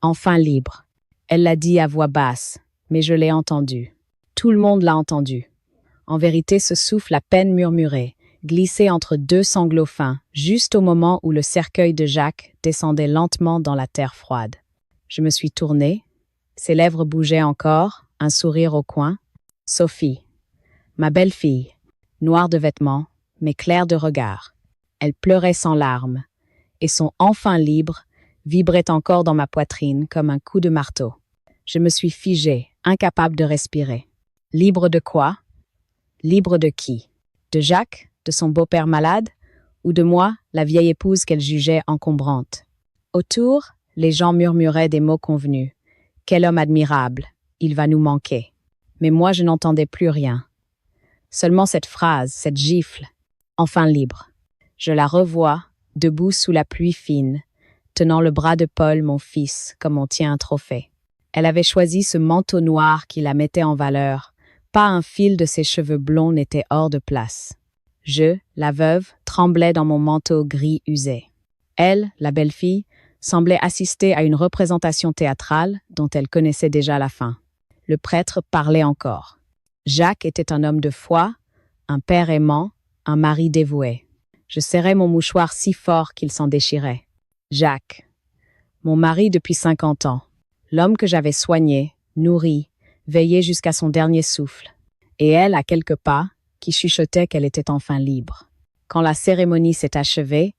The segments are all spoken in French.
Enfin libre. Elle l'a dit à voix basse, mais je l'ai entendu. Tout le monde l'a entendu. En vérité, ce souffle à peine murmuré, glissé entre deux sanglots fins, juste au moment où le cercueil de Jacques descendait lentement dans la terre froide. Je me suis tournée. Ses lèvres bougeaient encore, un sourire au coin. Sophie, ma belle-fille, noire de vêtements, mais claire de regard. Elle pleurait sans larmes, et son « enfin libre » vibrait encore dans ma poitrine comme un coup de marteau. Je me suis figée, incapable de respirer. Libre de quoi? Libre de qui? De Jacques, de son beau-père malade, ou de moi, la vieille épouse qu'elle jugeait encombrante? Autour, les gens murmuraient des mots convenus. Quel homme admirable, il va nous manquer. Mais moi, je n'entendais plus rien. Seulement cette phrase, cette gifle, enfin libre. Je la revois, debout sous la pluie fine, tenant le bras de Paul, mon fils, comme on tient un trophée. Elle avait choisi ce manteau noir qui la mettait en valeur. Pas un fil de ses cheveux blonds n'était hors de place. Je, la veuve, tremblais dans mon manteau gris usé. Elle, la belle-fille, semblait assister à une représentation théâtrale dont elle connaissait déjà la fin. Le prêtre parlait encore. Jacques était un homme de foi, un père aimant, un mari dévoué. Je serrais mon mouchoir si fort qu'il s'en déchirait. Jacques, mon mari depuis 50 ans, l'homme que j'avais soigné, nourri, veillé jusqu'à son dernier souffle. Et elle, à quelques pas, qui chuchotait qu'elle était enfin libre. Quand la cérémonie s'est achevée,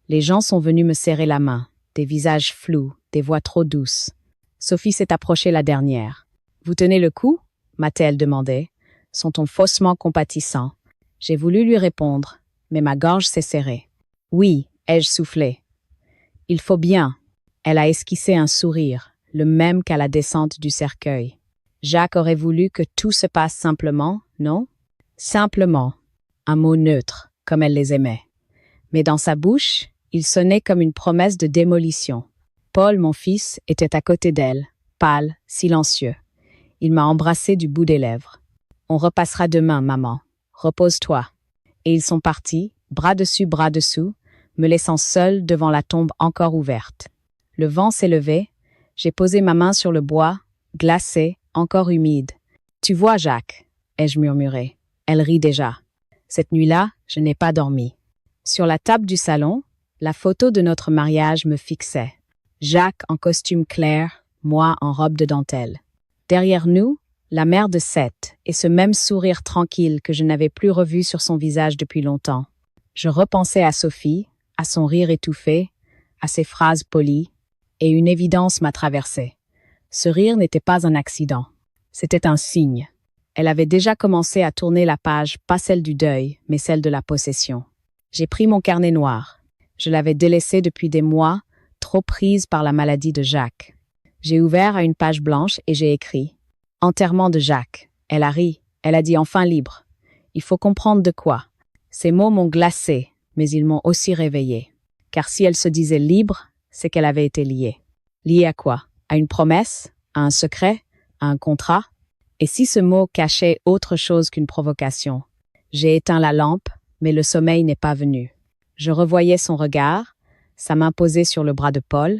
les gens sont venus me serrer la main, des visages flous, des voix trop douces. Sophie s'est approchée la dernière. « Vous tenez le coup ?» m'a-t-elle demandé, son ton faussement compatissant. J'ai voulu lui répondre, mais ma gorge s'est serrée. « Oui », ai-je soufflé. « Il faut bien. » Elle a esquissé un sourire, le même qu'à la descente du cercueil. Jacques aurait voulu que tout se passe simplement, non? Simplement. Un mot neutre, comme elle les aimait. Mais dans sa bouche, il sonnait comme une promesse de démolition. Paul, mon fils, était à côté d'elle, pâle, silencieux. Il m'a embrassée du bout des lèvres. « On repassera demain, maman. Repose-toi. » Et ils sont partis, bras dessus, bras dessous, me laissant seule devant la tombe encore ouverte. Le vent s'est levé, j'ai posé ma main sur le bois, glacé, encore humide. « Tu vois, Jacques ?» ai-je murmuré. Elle rit déjà. Cette nuit-là, je n'ai pas dormi. Sur la table du salon, la photo de notre mariage me fixait. Jacques en costume clair, moi en robe de dentelle. Derrière nous, la mère de Seth et ce même sourire tranquille que je n'avais plus revu sur son visage depuis longtemps. Je repensais à Sophie, à son rire étouffé, à ses phrases polies, et une évidence m'a traversée. Ce rire n'était pas un accident. C'était un signe. Elle avait déjà commencé à tourner la page, pas celle du deuil, mais celle de la possession. J'ai pris mon carnet noir. Je l'avais délaissé depuis des mois, trop prise par la maladie de Jacques. J'ai ouvert à une page blanche et j'ai écrit « Enterrement de Jacques ». Elle a ri. Elle a dit « enfin libre ». Il faut comprendre de quoi. Ces mots m'ont glacée, mais ils m'ont aussi réveillée. Car si elle se disait libre, c'est qu'elle avait été liée. Liée à quoi? À une promesse? À un secret? À un contrat? Et si ce mot cachait autre chose qu'une provocation? J'ai éteint la lampe, mais le sommeil n'est pas venu. Je revoyais son regard, sa main posée sur le bras de Paul,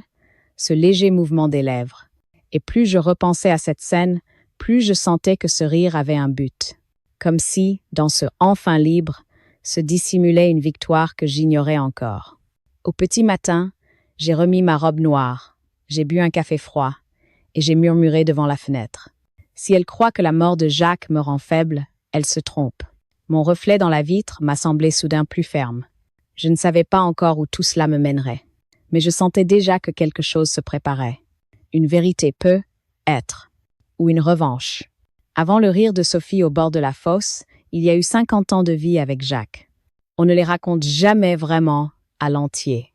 ce léger mouvement des lèvres. Et plus je repensais à cette scène, plus je sentais que ce rire avait un but. Comme si, dans ce « enfin libre », se dissimulait une victoire que j'ignorais encore. Au petit matin, j'ai remis ma robe noire, j'ai bu un café froid, et j'ai murmuré devant la fenêtre. Si elle croit que la mort de Jacques me rend faible, elle se trompe. Mon reflet dans la vitre m'a semblé soudain plus ferme. Je ne savais pas encore où tout cela me mènerait. Mais je sentais déjà que quelque chose se préparait. Une vérité peut être. Ou une revanche. Avant le rire de Sophie au bord de la fosse, il y a eu 50 ans de vie avec Jacques. On ne les raconte jamais vraiment à l'entier.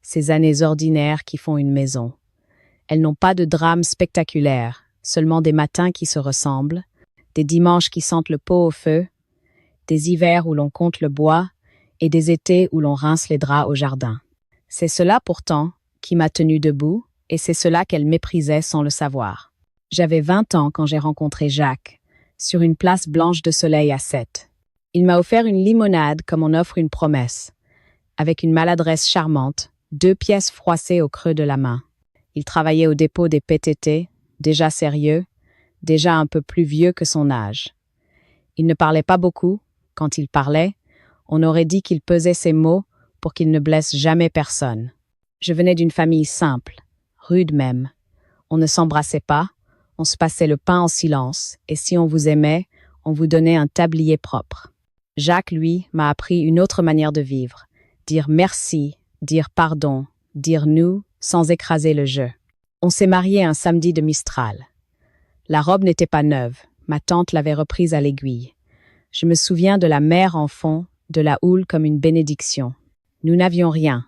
Ces années ordinaires qui font une maison. Elles n'ont pas de drame spectaculaire, seulement des matins qui se ressemblent, des dimanches qui sentent le pot au feu, des hivers où l'on compte le bois et des étés où l'on rince les draps au jardin. C'est cela pourtant qui m'a tenue debout et c'est cela qu'elle méprisait sans le savoir. J'avais 20 ans quand j'ai rencontré Jacques, sur une place blanche de soleil à Sète. Il m'a offert une limonade comme on offre une promesse, avec une maladresse charmante, 2 pièces froissées au creux de la main. Il travaillait au dépôt des PTT, déjà sérieux, déjà un peu plus vieux que son âge. Il ne parlait pas beaucoup. Quand il parlait, on aurait dit qu'il pesait ses mots pour qu'il ne blesse jamais personne. Je venais d'une famille simple, rude même. On ne s'embrassait pas, on se passait le pain en silence, et si on vous aimait, on vous donnait un tablier propre. Jacques, lui, m'a appris une autre manière de vivre. Dire merci, dire pardon, dire nous, sans écraser le jeu. On s'est mariés un samedi de Mistral. La robe n'était pas neuve, ma tante l'avait reprise à l'aiguille. Je me souviens de la mer en fond, de la houle comme une bénédiction. Nous n'avions rien.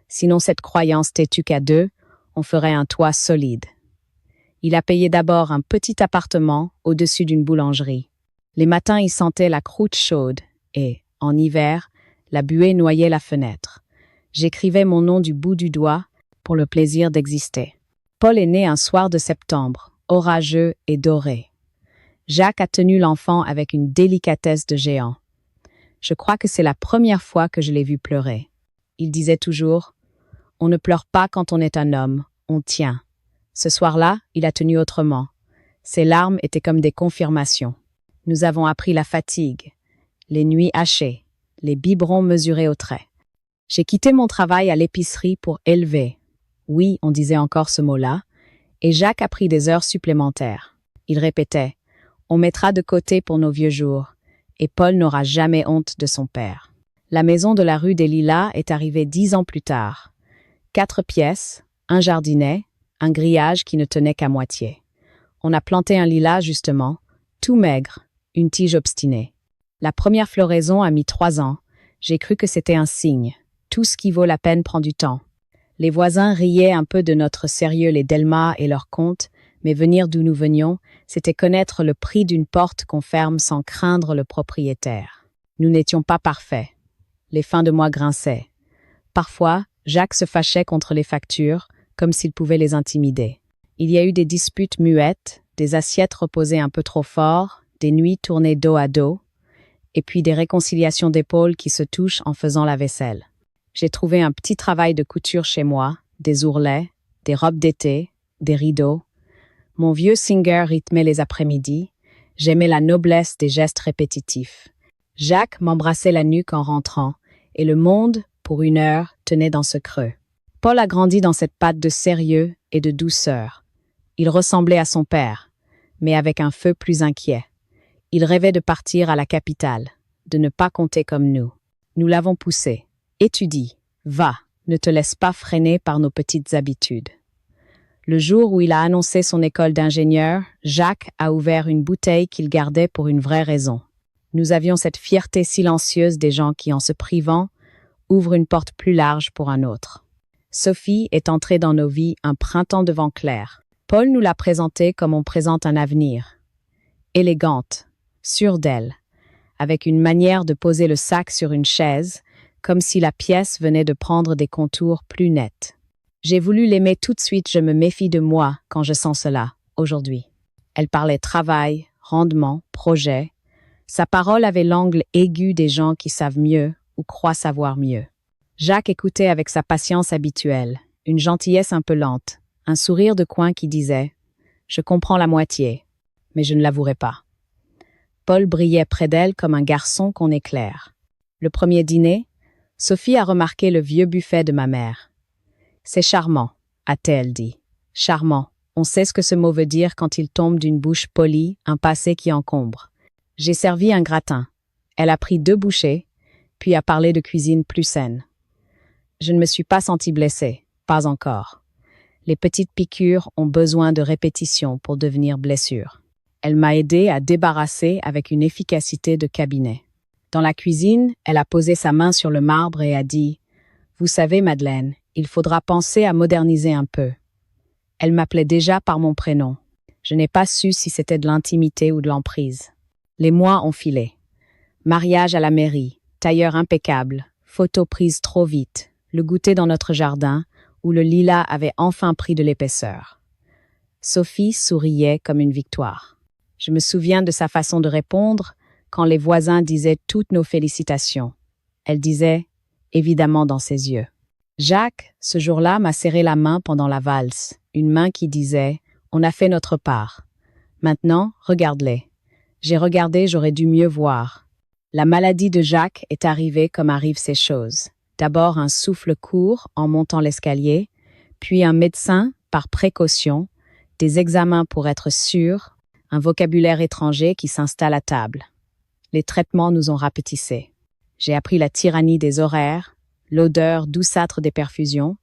Sinon cette croyance têtue qu'à deux, on ferait un toit solide. Il a payé d'abord un petit appartement au-dessus d'une boulangerie. Les matins, il sentait la croûte chaude et, en hiver, la buée noyait la fenêtre. J'écrivais mon nom du bout du doigt pour le plaisir d'exister. Paul est né un soir de septembre, orageux et doré. Jacques a tenu l'enfant avec une délicatesse de géant. Je crois que c'est la première fois que je l'ai vu pleurer. Il disait toujours « On ne pleure pas quand on est un homme, on tient ». Ce soir-là, il a tenu autrement. Ses larmes étaient comme des confirmations. Nous avons appris la fatigue, les nuits hachées, les biberons mesurés au trait. J'ai quitté mon travail à l'épicerie pour élever. Oui, on disait encore ce mot-là, et Jacques a pris des heures supplémentaires. Il répétait « On mettra de côté pour nos vieux jours », et Paul n'aura jamais honte de son père. La maison de la rue des Lilas est arrivée 10 ans plus tard. 4 pièces, un jardinet, un grillage qui ne tenait qu'à moitié. On a planté un lilas, justement, tout maigre, une tige obstinée. La première floraison a mis 3 ans. J'ai cru que c'était un signe. Tout ce qui vaut la peine prend du temps. Les voisins riaient un peu de notre sérieux, les Delmas et leurs contes, mais venir d'où nous venions, c'était connaître le prix d'une porte qu'on ferme sans craindre le propriétaire. Nous n'étions pas parfaits. Les fins de mois grinçaient. Parfois, Jacques se fâchait contre les factures, comme s'il pouvait les intimider. Il y a eu des disputes muettes, des assiettes reposées un peu trop fort, des nuits tournées dos à dos, et puis des réconciliations d'épaules qui se touchent en faisant la vaisselle. J'ai trouvé un petit travail de couture chez moi, des ourlets, des robes d'été, des rideaux. Mon vieux Singer rythmait les après-midi. J'aimais la noblesse des gestes répétitifs. Jacques m'embrassait la nuque en rentrant, et le monde, pour 1 heure, tenait dans ce creux. Paul a grandi dans cette patte de sérieux et de douceur. Il ressemblait à son père, mais avec un feu plus inquiet. Il rêvait de partir à la capitale, de ne pas compter comme nous. Nous l'avons poussé. Étudie, va, ne te laisse pas freiner par nos petites habitudes. Le jour où il a annoncé son école d'ingénieur, Jacques a ouvert une bouteille qu'il gardait pour une vraie raison. Nous avions cette fierté silencieuse des gens qui, en se privant, ouvrent une porte plus large pour un autre. Sophie est entrée dans nos vies un printemps de vent clair. Paul nous l'a présentée comme on présente un avenir. Élégante, sûre d'elle, avec une manière de poser le sac sur une chaise, comme si la pièce venait de prendre des contours plus nets. J'ai voulu l'aimer tout de suite, je me méfie de moi quand je sens cela, aujourd'hui. Elle parlait travail, rendement, projet. Sa parole avait l'angle aigu des gens qui savent mieux ou croient savoir mieux. Jacques écoutait avec sa patience habituelle, une gentillesse un peu lente, un sourire de coin qui disait « Je comprends la moitié, mais je ne l'avouerai pas ». Paul brillait près d'elle comme un garçon qu'on éclaire. Le premier dîner, Sophie a remarqué le vieux buffet de ma mère. « C'est charmant », a-t-elle dit. « Charmant, on sait ce que ce mot veut dire quand il tombe d'une bouche polie, un passé qui encombre. » J'ai servi un gratin. Elle a pris 2 bouchées, puis a parlé de cuisine plus saine. Je ne me suis pas sentie blessée, pas encore. Les petites piqûres ont besoin de répétition pour devenir blessures. Elle m'a aidée à débarrasser avec une efficacité de cabinet. Dans la cuisine, elle a posé sa main sur le marbre et a dit « Vous savez, Madeleine, il faudra penser à moderniser un peu. » Elle m'appelait déjà par mon prénom. Je n'ai pas su si c'était de l'intimité ou de l'emprise. Les mois ont filé. Mariage à la mairie, tailleur impeccable, photo prise trop vite, le goûter dans notre jardin, où le lilas avait enfin pris de l'épaisseur. Sophie souriait comme une victoire. Je me souviens de sa façon de répondre quand les voisins disaient toutes nos félicitations. Elle disait, évidemment dans ses yeux. Jacques, ce jour-là, m'a serré la main pendant la valse. une main qui disait « On a fait notre part. Maintenant, regarde-les. » J'ai regardé, j'aurais dû mieux voir. La maladie de Jacques est arrivée comme arrivent ces choses. D'abord un souffle court en montant l'escalier, puis un médecin par précaution, des examens pour être sûr, un vocabulaire étranger qui s'installe à table. Les traitements nous ont rapetissés. J'ai appris la tyrannie des horaires, l'odeur douceâtre des perfusions,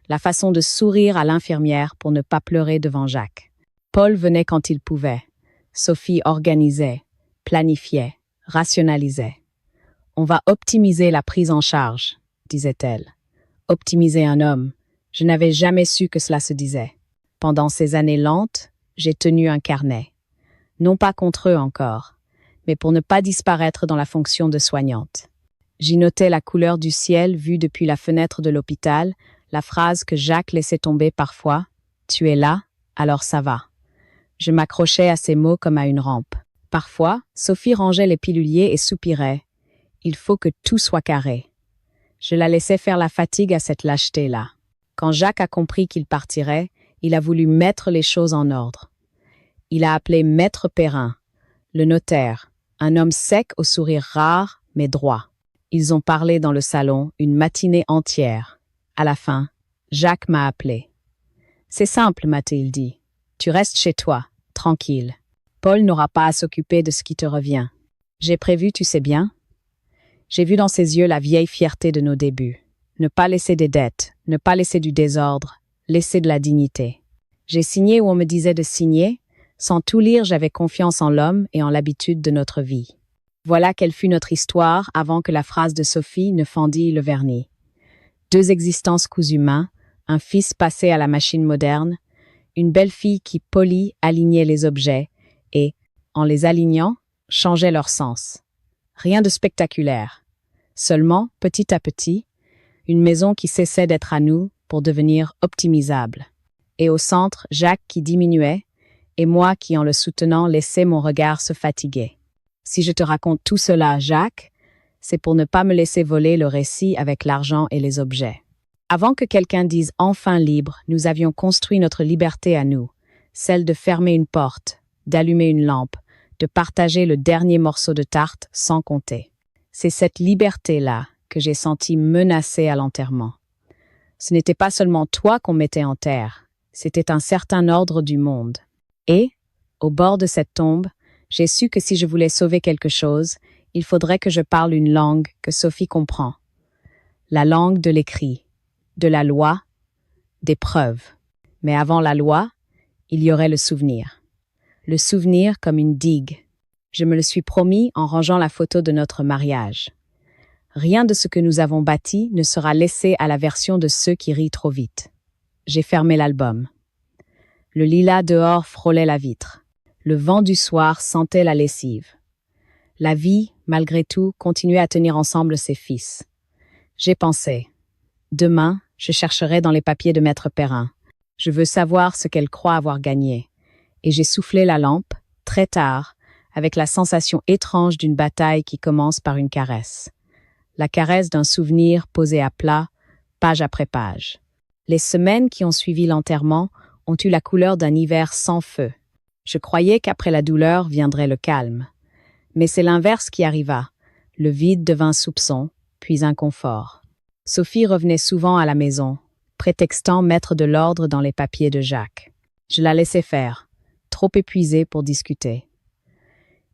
la façon de sourire à l'infirmière pour ne pas pleurer devant Jacques. Paul venait quand il pouvait. Sophie organisait, planifiait, rationalisait. On va optimiser la prise en charge, disait-elle. Optimiser un homme. Je n'avais jamais su que cela se disait. Pendant ces années lentes, j'ai tenu un carnet. Non pas contre eux encore, mais pour ne pas disparaître dans la fonction de soignante. J'y notais la couleur du ciel vue depuis la fenêtre de l'hôpital, la phrase que Jacques laissait tomber parfois, « Tu es là, alors ça va ». Je m'accrochais à ces mots comme à une rampe. Parfois, Sophie rangeait les piluliers et soupirait. « Il faut que tout soit carré ». Je la laissais faire la fatigue à cette lâcheté-là. Quand Jacques a compris qu'il partirait, il a voulu mettre les choses en ordre. Il a appelé Maître Perrin, le notaire, un homme sec au sourire rare mais droit. Ils ont parlé dans le salon une matinée entière. À la fin, Jacques m'a appelé. « C'est simple, m'a-t-il dit. Tu restes chez toi, tranquille. Paul n'aura pas à s'occuper de ce qui te revient. J'ai prévu, tu sais bien. » J'ai vu dans ses yeux la vieille fierté de nos débuts. Ne pas laisser des dettes, ne pas laisser du désordre, laisser de la dignité. J'ai signé où on me disait de signer. Sans tout lire, j'avais confiance en l'homme et en l'habitude de notre vie. Voilà quelle fut notre histoire avant que la phrase de Sophie ne fendît le vernis. 2 existences cousues main, un fils passé à la machine moderne, une belle fille qui, polie, alignait les objets et, en les alignant, changeait leur sens. Rien de spectaculaire. Seulement, petit à petit, une maison qui cessait d'être à nous pour devenir optimisable. Et au centre, Jacques qui diminuait, et moi qui, en le soutenant, laissais mon regard se fatiguer. Si je te raconte tout cela, Jacques, c'est pour ne pas me laisser voler le récit avec l'argent et les objets. Avant que quelqu'un dise enfin libre, nous avions construit notre liberté à nous, celle de fermer une porte, d'allumer une lampe, de partager le dernier morceau de tarte sans compter. C'est cette liberté-là que j'ai sentie menacée à l'enterrement. Ce n'était pas seulement toi qu'on mettait en terre, c'était un certain ordre du monde. Et, au bord de cette tombe, j'ai su que si je voulais sauver quelque chose, il faudrait que je parle une langue que Sophie comprend. La langue de l'écrit, de la loi, des preuves. Mais avant la loi, il y aurait le souvenir. Le souvenir comme une digue. Je me le suis promis en rangeant la photo de notre mariage. Rien de ce que nous avons bâti ne sera laissé à la version de ceux qui rient trop vite. J'ai fermé l'album. Le lilas dehors frôlait la vitre. Le vent du soir sentait la lessive. La vie, malgré tout, continuait à tenir ensemble ses fils. J'ai pensé. Demain, je chercherai dans les papiers de Maître Perrin. Je veux savoir ce qu'elle croit avoir gagné. Et j'ai soufflé la lampe, très tard, avec la sensation étrange d'une bataille qui commence par une caresse. La caresse d'un souvenir posé à plat, page après page. Les semaines qui ont suivi l'enterrement ont eu la couleur d'un hiver sans feu. Je croyais qu'après la douleur viendrait le calme. Mais c'est l'inverse qui arriva. Le vide devint soupçon, puis inconfort. Sophie revenait souvent à la maison, prétextant mettre de l'ordre dans les papiers de Jacques. Je la laissais faire, trop épuisée pour discuter.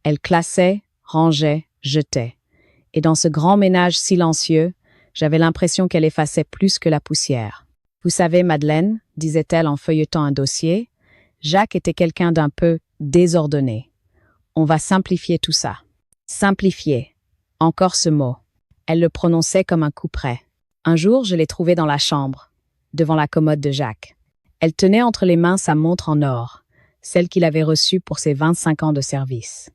Elle classait, rangeait, jetait. Et dans ce grand ménage silencieux, j'avais l'impression qu'elle effaçait plus que la poussière. « Vous savez, Madeleine, disait-elle en feuilletant un dossier, Jacques était quelqu'un d'un peu désordonné. On va simplifier tout ça. Simplifier. Encore ce mot. Elle le prononçait comme un couperet. Un jour, je l'ai trouvée dans la chambre, devant la commode de Jacques. Elle tenait entre les mains sa montre en or, celle qu'il avait reçue pour ses 25 ans de service.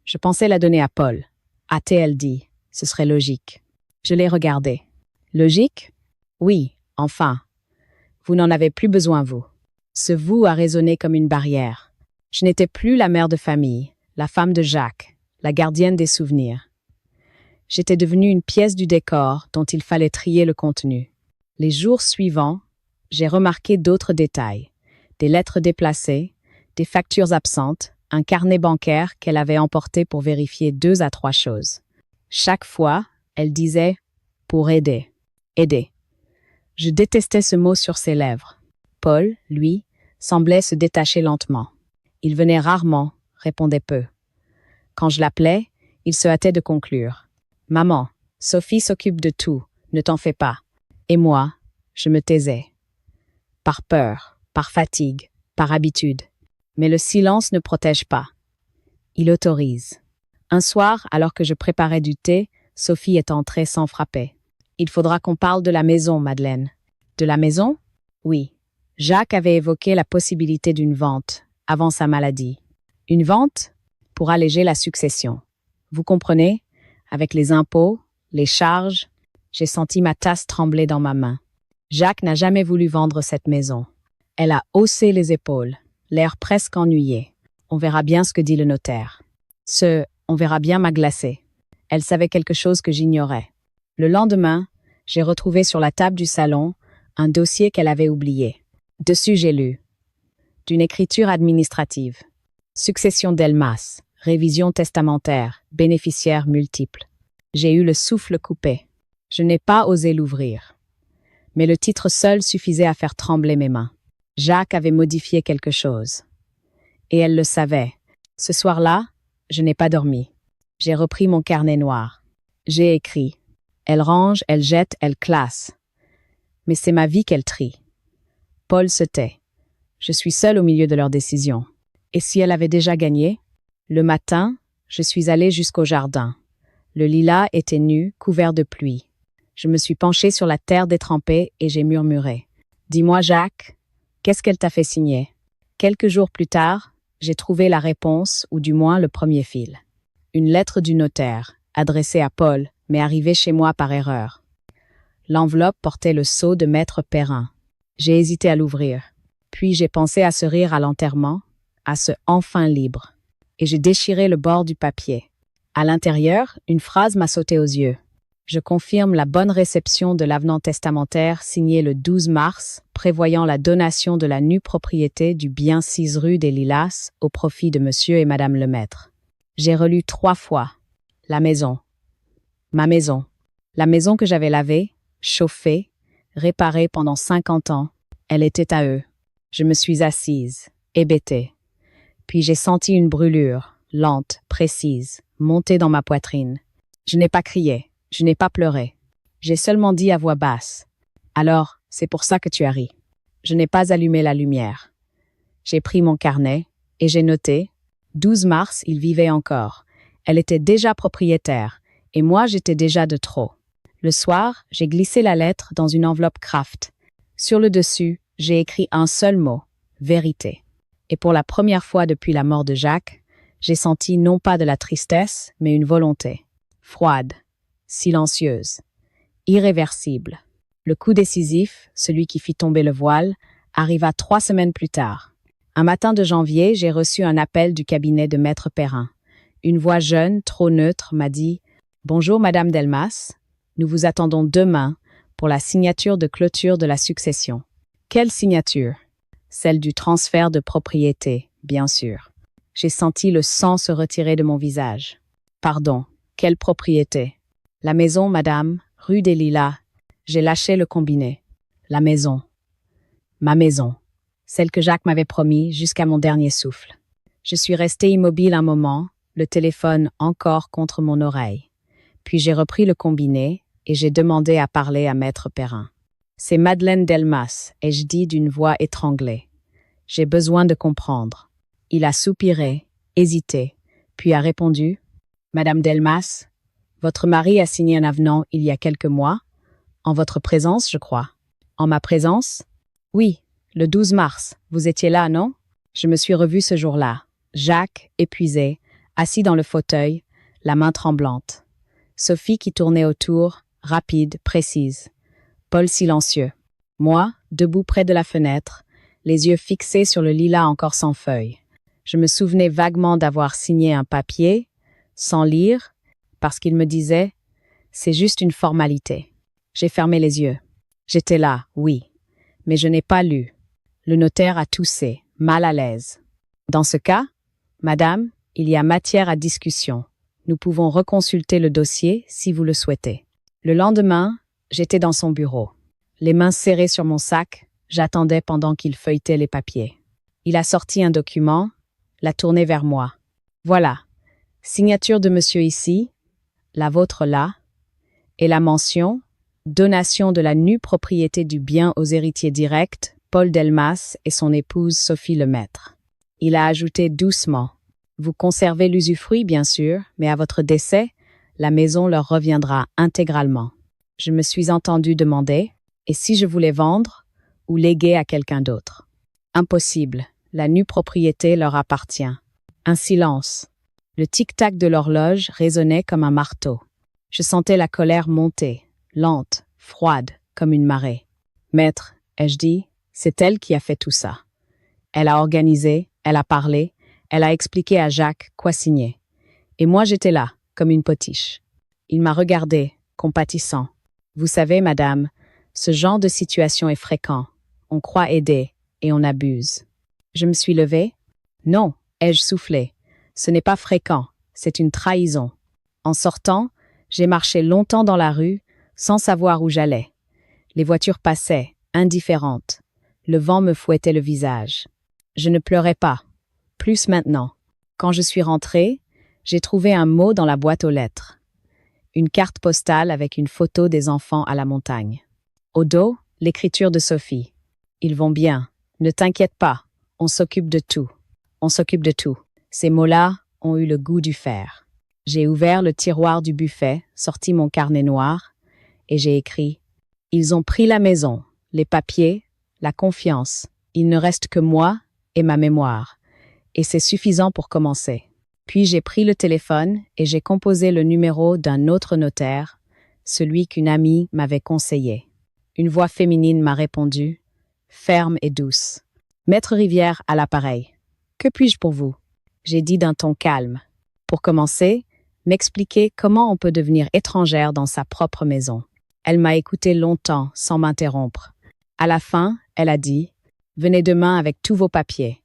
Je pensais la donner à Paul. A-t-elle dit, ce serait logique. Je l'ai regardée. Logique? Oui, enfin. Vous n'en avez plus besoin, vous. Ce vous a résonné comme une barrière. Je n'étais plus la mère de famille, la femme de Jacques, la gardienne des souvenirs. J'étais devenue une pièce du décor dont il fallait trier le contenu. Les jours suivants, j'ai remarqué d'autres détails. des lettres déplacées, des factures absentes, un carnet bancaire qu'elle avait emporté pour vérifier 2 à 3 choses. Chaque fois, elle disait « pour aider »,« aider ». Je détestais ce mot sur ses lèvres. Paul, lui, semblait se détacher lentement. Il venait rarement, répondait peu. Quand je l'appelais, il se hâtait de conclure. « Maman, Sophie s'occupe de tout, ne t'en fais pas. » Et moi, je me taisais. Par peur, par fatigue, par habitude. Mais le silence ne protège pas. Il autorise. Un soir, alors que je préparais du thé, Sophie est entrée sans frapper. « Il faudra qu'on parle de la maison, Madeleine. » « De la maison ? » Oui. Jacques avait évoqué la possibilité d'une vente, avant sa maladie. Une vente ? Pour alléger la succession. Vous comprenez ? Avec les impôts, les charges, j'ai senti ma tasse trembler dans ma main. Jacques n'a jamais voulu vendre cette maison. Elle a haussé les épaules, l'air presque ennuyé. On verra bien ce que dit le notaire. On verra bien m'a glacé. Elle savait quelque chose que j'ignorais. Le lendemain, j'ai retrouvé sur la table du salon un dossier qu'elle avait oublié. Dessus, j'ai lu. D'une écriture administrative. Succession Delmas, révision testamentaire, bénéficiaires multiples. J'ai eu le souffle coupé. Je n'ai pas osé l'ouvrir. Mais le titre seul suffisait à faire trembler mes mains. Jacques avait modifié quelque chose. Et elle le savait. Ce soir-là, je n'ai pas dormi. J'ai repris mon carnet noir. J'ai écrit. Elle range, elle jette, elle classe. Mais c'est ma vie qu'elle trie. Paul se tait. Je suis seule au milieu de leurs décisions. Et si elle avait déjà gagné? Le matin, je suis allée jusqu'au jardin. Le lilas était nu, couvert de pluie. Je me suis penchée sur la terre détrempée et j'ai murmuré. « Dis-moi, Jacques, qu'est-ce qu'elle t'a fait signer ?» Quelques jours plus tard, j'ai trouvé la réponse, ou du moins le premier fil. Une lettre du notaire, adressée à Paul, mais arrivée chez moi par erreur. L'enveloppe portait le sceau de Maître Perrin. J'ai hésité à l'ouvrir. Puis j'ai pensé à ce rire à l'enterrement, à ce « enfin libre ». Et j'ai déchiré le bord du papier. À l'intérieur, une phrase m'a sauté aux yeux. Je confirme la bonne réception de l'avenant testamentaire signé le 12 mars, prévoyant la donation de la nue propriété du bien 6 rue des Lilas au profit de monsieur et madame Lemaître. J'ai relu 3 fois. La maison. Ma maison. La maison que j'avais lavée, chauffée, réparée pendant 50 ans, elle était à eux. Je me suis assise, hébétée. Puis j'ai senti une brûlure, lente, précise, monter dans ma poitrine. Je n'ai pas crié, je n'ai pas pleuré. J'ai seulement dit à voix basse. « Alors, c'est pour ça que tu as ri. » Je n'ai pas allumé la lumière. J'ai pris mon carnet et j'ai noté. 12 mars, il vivait encore. Elle était déjà propriétaire et moi j'étais déjà de trop. Le soir, j'ai glissé la lettre dans une enveloppe Kraft. Sur le dessus, j'ai écrit un seul mot, vérité. Et pour la première fois depuis la mort de Jacques, j'ai senti non pas de la tristesse, mais une volonté. Froide, silencieuse, irréversible. Le coup décisif, celui qui fit tomber le voile, arriva 3 semaines plus tard. Un matin de janvier, j'ai reçu un appel du cabinet de Maître Perrin. Une voix jeune, trop neutre, m'a dit « Bonjour Madame Delmas, nous vous attendons demain pour la signature de clôture de la succession. » Quelle signature? Celle du transfert de propriété, bien sûr. J'ai senti le sang se retirer de mon visage. Pardon, quelle propriété? La maison, madame, rue des Lilas. J'ai lâché le combiné. La maison. Ma maison. Celle que Jacques m'avait promis jusqu'à mon dernier souffle. Je suis restée immobile un moment, le téléphone encore contre mon oreille. Puis j'ai repris le combiné et j'ai demandé à parler à Maître Perrin. C'est Madeleine Delmas, ai-je dit d'une voix étranglée. J'ai besoin de comprendre. Il a soupiré, hésité, puis a répondu « Madame Delmas, votre mari a signé un avenant il y a quelques mois, en votre présence, je crois. » En ma présence? Oui, le 12 mars. Vous étiez là, non? Je me suis revue ce jour-là. Jacques, épuisé, assis dans le fauteuil, la main tremblante. Sophie qui tournait autour, rapide, précise. Paul silencieux. Moi, debout près de la fenêtre, les yeux fixés sur le lilas encore sans feuilles. Je me souvenais vaguement d'avoir signé un papier, sans lire, parce qu'il me disait « c'est juste une formalité ». J'ai fermé les yeux. J'étais là, oui, mais je n'ai pas lu. Le notaire a toussé, mal à l'aise. Dans ce cas, madame, il y a matière à discussion. Nous pouvons reconsulter le dossier si vous le souhaitez. Le lendemain, j'étais dans son bureau. Les mains serrées sur mon sac, j'attendais pendant qu'il feuilletait les papiers. Il a sorti un document, l'a tourné vers moi. Voilà, signature de monsieur ici, la vôtre là, et la mention « Donation de la nue propriété du bien aux héritiers directs, Paul Delmas et son épouse Sophie Lemaître. » Il a ajouté doucement « Vous conservez l'usufruit, bien sûr, mais à votre décès, la maison leur reviendra intégralement. » Je me suis entendu demander « Et si je voulais vendre ou léguer à quelqu'un d'autre ?» Impossible, la nue propriété leur appartient. Un silence. Le tic-tac de l'horloge résonnait comme un marteau. Je sentais la colère monter, lente, froide, comme une marée. « Maître, ai-je dit, c'est elle qui a fait tout ça. Elle a organisé, elle a parlé, elle a expliqué à Jacques quoi signer. Et moi j'étais là, comme une potiche. Il m'a regardé, compatissant. Vous savez, madame, ce genre de situation est fréquent. On croit aider, et on abuse. » Je me suis levée. « Non, ai-je soufflé. Ce n'est pas fréquent, c'est une trahison. » En sortant, j'ai marché longtemps dans la rue, sans savoir où j'allais. Les voitures passaient, indifférentes. Le vent me fouettait le visage. Je ne pleurais pas. Plus maintenant. Quand je suis rentrée, j'ai trouvé un mot dans la boîte aux lettres. Une carte postale avec une photo des enfants à la montagne. Au dos, l'écriture de Sophie. « Ils vont bien. Ne t'inquiète pas. On s'occupe de tout. On s'occupe de tout. » Ces mots-là ont eu le goût du fer. J'ai ouvert le tiroir du buffet, sorti mon carnet noir, et j'ai écrit « Ils ont pris la maison, les papiers, la confiance. Il ne reste que moi et ma mémoire. Et c'est suffisant pour commencer. » Puis j'ai pris le téléphone et j'ai composé le numéro d'un autre notaire, celui qu'une amie m'avait conseillé. Une voix féminine m'a répondu, ferme et douce. « Maître Rivière à l'appareil. Que puis-je pour vous ?» J'ai dit d'un ton calme. Pour commencer, m'expliquer comment on peut devenir étrangère dans sa propre maison. Elle m'a écouté longtemps sans m'interrompre. À la fin, elle a dit « Venez demain avec tous vos papiers.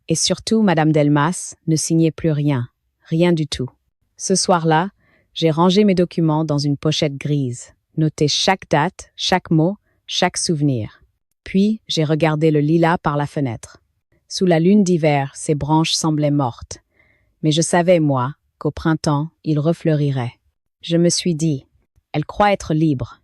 Et surtout, Madame Delmas, ne signez plus rien. Rien du tout. » Ce soir-là, j'ai rangé mes documents dans une pochette grise, noté chaque date, chaque mot, chaque souvenir. Puis, j'ai regardé le lilas par la fenêtre. Sous la lune d'hiver, ses branches semblaient mortes. Mais je savais, moi, qu'au printemps, il refleurirait. Je me suis dit, elle croit être libre.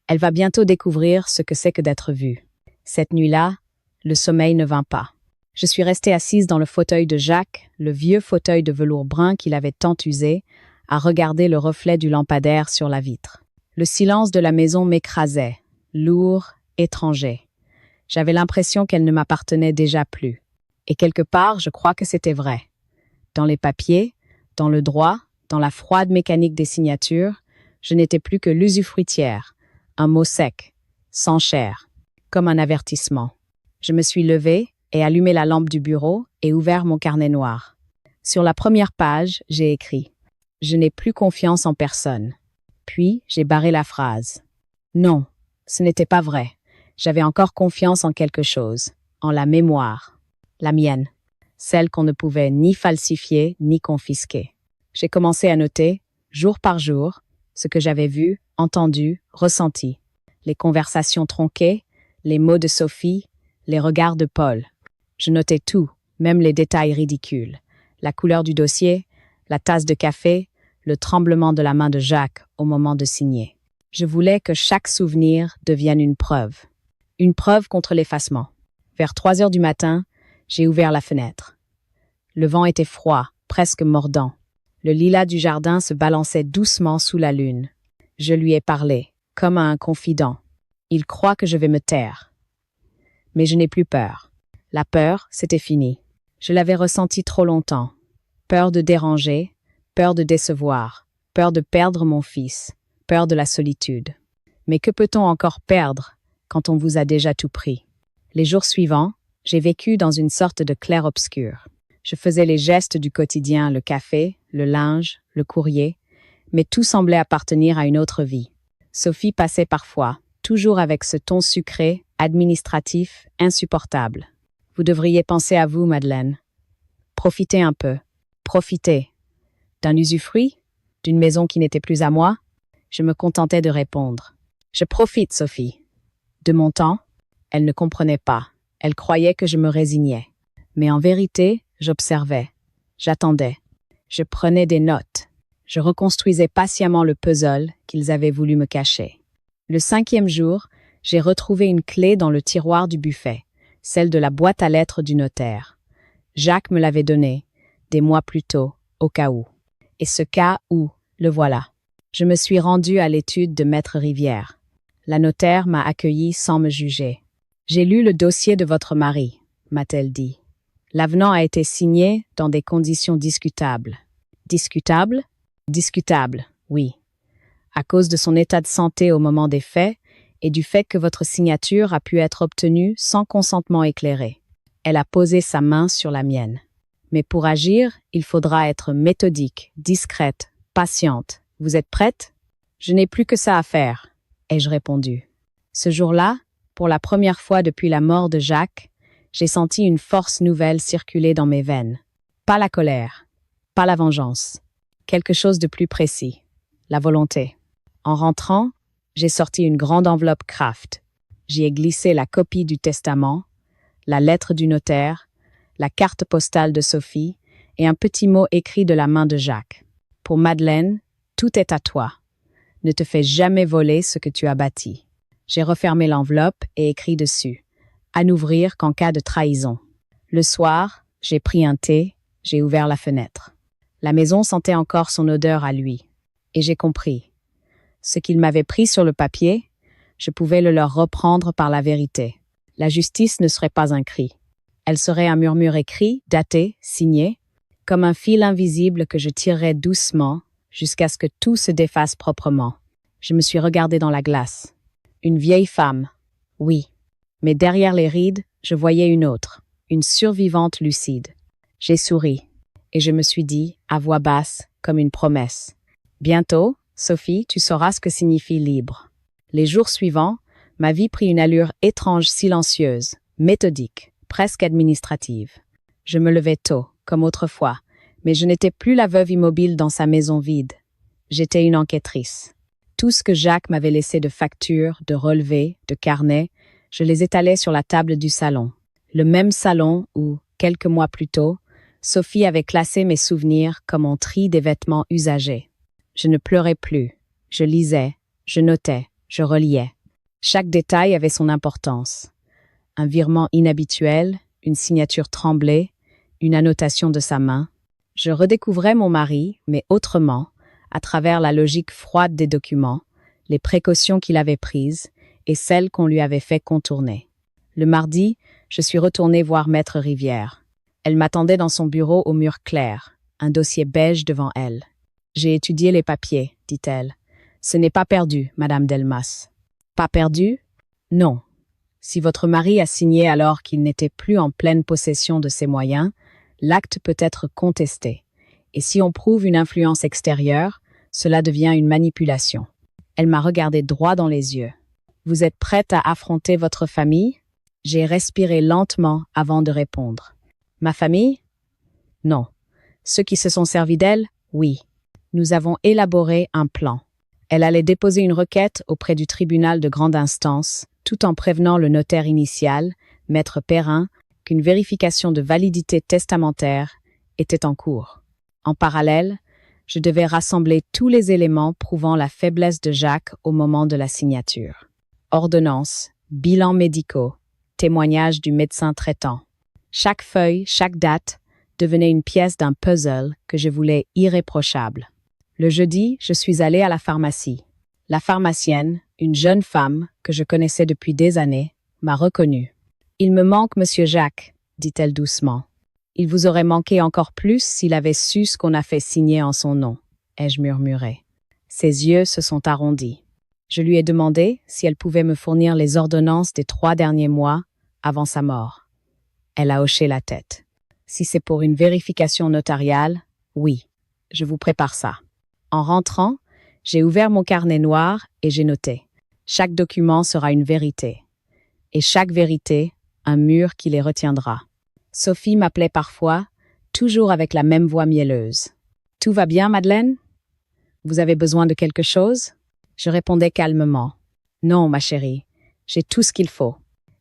Elle va bientôt découvrir ce que c'est que d'être vue. Cette nuit-là, le sommeil ne vint pas. Je suis restée assise dans le fauteuil de Jacques, le vieux fauteuil de velours brun qu'il avait tant usé, à regarder le reflet du lampadaire sur la vitre. Le silence de la maison m'écrasait, lourd, étranger. J'avais l'impression qu'elle ne m'appartenait déjà plus. Et quelque part, je crois que c'était vrai. Dans les papiers, dans le droit, dans la froide mécanique des signatures, je n'étais plus que l'usufruitière, un mot sec, sans chair, comme un avertissement. Je me suis levée et allumé la lampe du bureau et ouvert mon carnet noir. Sur la première page, j'ai écrit « Je n'ai plus confiance en personne ». Puis, j'ai barré la phrase. Non, ce n'était pas vrai. J'avais encore confiance en quelque chose, en la mémoire, la mienne, celle qu'on ne pouvait ni falsifier ni confisquer. J'ai commencé à noter, jour par jour, ce que j'avais vu, entendu, ressenti. Les conversations tronquées, les mots de Sophie, les regards de Paul. Je notais tout, même les détails ridicules. La couleur du dossier, la tasse de café, le tremblement de la main de Jacques au moment de signer. Je voulais que chaque souvenir devienne une preuve. Une preuve contre l'effacement. Vers 3 heures du matin, j'ai ouvert la fenêtre. Le vent était froid, presque mordant. Le lilas du jardin se balançait doucement sous la lune. Je lui ai parlé, comme à un confident. Il croit que je vais me taire. Mais je n'ai plus peur. La peur, c'était fini. Je l'avais ressentie trop longtemps. Peur de déranger, peur de décevoir, peur de perdre mon fils, peur de la solitude. Mais que peut-on encore perdre quand on vous a déjà tout pris? Les jours suivants, j'ai vécu dans une sorte de clair-obscur. Je faisais les gestes du quotidien, le café, le linge, le courrier, mais tout semblait appartenir à une autre vie. Sophie passait parfois, toujours avec ce ton sucré, administratif, insupportable. Vous devriez penser à vous, Madeleine. Profitez un peu. Profitez. D'un usufruit? D'une maison qui n'était plus à moi? Je me contentais de répondre. Je profite, Sophie. De mon temps? Elle ne comprenait pas. Elle croyait que je me résignais. Mais en vérité, j'observais. J'attendais. Je prenais des notes. Je reconstruisais patiemment le puzzle qu'ils avaient voulu me cacher. Le 5e jour, j'ai retrouvé une clé dans le tiroir du buffet, celle de la boîte à lettres du notaire. Jacques me l'avait donnée, des mois plus tôt, au cas où. Et ce cas où, le voilà. Je me suis rendue à l'étude de Maître Rivière. La notaire m'a accueilli sans me juger. « J'ai lu le dossier de votre mari », m'a-t-elle dit. L'avenant a été signé dans des conditions discutables. Discutables? Discutable, oui. À cause de son état de santé au moment des faits et du fait que votre signature a pu être obtenue sans consentement éclairé. Elle a posé sa main sur la mienne. Mais pour agir, il faudra être méthodique, discrète, patiente. Vous êtes prête? Je n'ai plus que ça à faire, ai-je répondu. Ce jour-là, pour la première fois depuis la mort de Jacques, j'ai senti une force nouvelle circuler dans mes veines. Pas la colère, pas la vengeance. Quelque chose de plus précis, la volonté. En rentrant, j'ai sorti une grande enveloppe Kraft. J'y ai glissé la copie du testament, la lettre du notaire, la carte postale de Sophie et un petit mot écrit de la main de Jacques. Pour Madeleine, tout est à toi. Ne te fais jamais voler ce que tu as bâti. J'ai refermé l'enveloppe et écrit dessus. À n'ouvrir qu'en cas de trahison. Le soir, j'ai pris un thé, j'ai ouvert la fenêtre. La maison sentait encore son odeur à lui. Et j'ai compris. Ce qu'il m'avait pris sur le papier, je pouvais le leur reprendre par la vérité. La justice ne serait pas un cri. Elle serait un murmure écrit, daté, signé, comme un fil invisible que je tirerais doucement jusqu'à ce que tout se défasse proprement. Je me suis regardée dans la glace. Une vieille femme, oui. Mais derrière les rides, je voyais une autre, une survivante lucide. J'ai souri. Et je me suis dit, à voix basse, comme une promesse. Bientôt, Sophie, tu sauras ce que signifie libre. Les jours suivants, ma vie prit une allure étrange, silencieuse, méthodique, presque administrative. Je me levais tôt, comme autrefois, mais je n'étais plus la veuve immobile dans sa maison vide. J'étais une enquêtrice. Tout ce que Jacques m'avait laissé de factures, de relevés, de carnets, je les étalais sur la table du salon. Le même salon où, quelques mois plus tôt, Sophie avait classé mes souvenirs comme on trie des vêtements usagés. Je ne pleurais plus. Je lisais, je notais, je reliais. Chaque détail avait son importance. Un virement inhabituel, une signature tremblée, une annotation de sa main. Je redécouvrais mon mari, mais autrement, à travers la logique froide des documents, les précautions qu'il avait prises et celles qu'on lui avait fait contourner. Le mardi, je suis retournée voir Maître Rivière. Elle m'attendait dans son bureau au mur clair, un dossier beige devant elle. « J'ai étudié les papiers, dit-elle. Ce n'est pas perdu, Madame Delmas. »« Pas perdu? Non. Si votre mari a signé alors qu'il n'était plus en pleine possession de ses moyens, l'acte peut être contesté. Et si on prouve une influence extérieure, cela devient une manipulation. » Elle m'a regardé droit dans les yeux. « Vous êtes prête à affronter votre famille? » J'ai respiré lentement avant de répondre. Ma famille? Non. Ceux qui se sont servis d'elle? Oui. Nous avons élaboré un plan. Elle allait déposer une requête auprès du tribunal de grande instance, tout en prévenant le notaire initial, Maître Perrin, qu'une vérification de validité testamentaire était en cours. En parallèle, je devais rassembler tous les éléments prouvant la faiblesse de Jacques au moment de la signature. Ordonnances, bilans médicaux, témoignages du médecin traitant. Chaque feuille, chaque date, devenait une pièce d'un puzzle que je voulais irréprochable. Le jeudi, je suis allée à la pharmacie. La pharmacienne, une jeune femme que je connaissais depuis des années, m'a reconnue. « Il me manque Monsieur Jacques », dit-elle doucement. « Il vous aurait manqué encore plus s'il avait su ce qu'on a fait signer en son nom », ai-je murmuré. Ses yeux se sont arrondis. Je lui ai demandé si elle pouvait me fournir les ordonnances des 3 derniers mois avant sa mort. Elle a hoché la tête. Si c'est pour une vérification notariale, oui, je vous prépare ça. En rentrant, j'ai ouvert mon carnet noir et j'ai noté. Chaque document sera une vérité. Et chaque vérité, un mur qui les retiendra. Sophie m'appelait parfois, toujours avec la même voix mielleuse. « Tout va bien, Madeleine? Vous avez besoin de quelque chose ?» Je répondais calmement. « Non, ma chérie, j'ai tout ce qu'il faut. »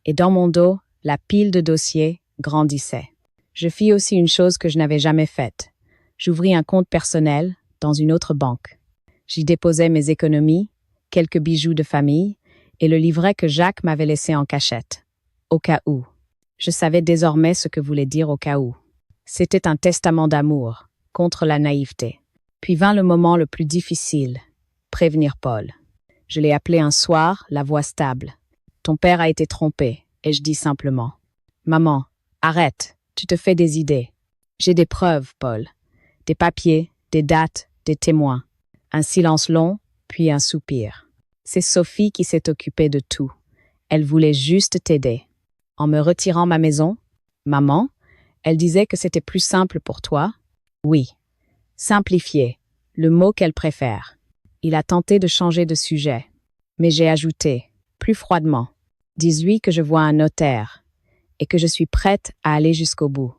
Et dans mon dos, la pile de dossiers grandissait. Je fis aussi une chose que je n'avais jamais faite. J'ouvris un compte personnel dans une autre banque. J'y déposais mes économies, quelques bijoux de famille et le livret que Jacques m'avait laissé en cachette. Au cas où. Je savais désormais ce que voulait dire au cas où. C'était un testament d'amour, contre la naïveté. Puis vint le moment le plus difficile, prévenir Paul. Je l'ai appelé un soir, la voix stable. « Ton père a été trompé. » Et je dis simplement. « Maman, arrête, tu te fais des idées. » J'ai des preuves, Paul. Des papiers, des dates, des témoins. Un silence long, puis un soupir. C'est Sophie qui s'est occupée de tout. Elle voulait juste t'aider. En me retirant ma maison, maman, elle disait que c'était plus simple pour toi. Oui. Simplifier, le mot qu'elle préfère. Il a tenté de changer de sujet. Mais j'ai ajouté, plus froidement, dis-lui que je vois un notaire et que je suis prête à aller jusqu'au bout.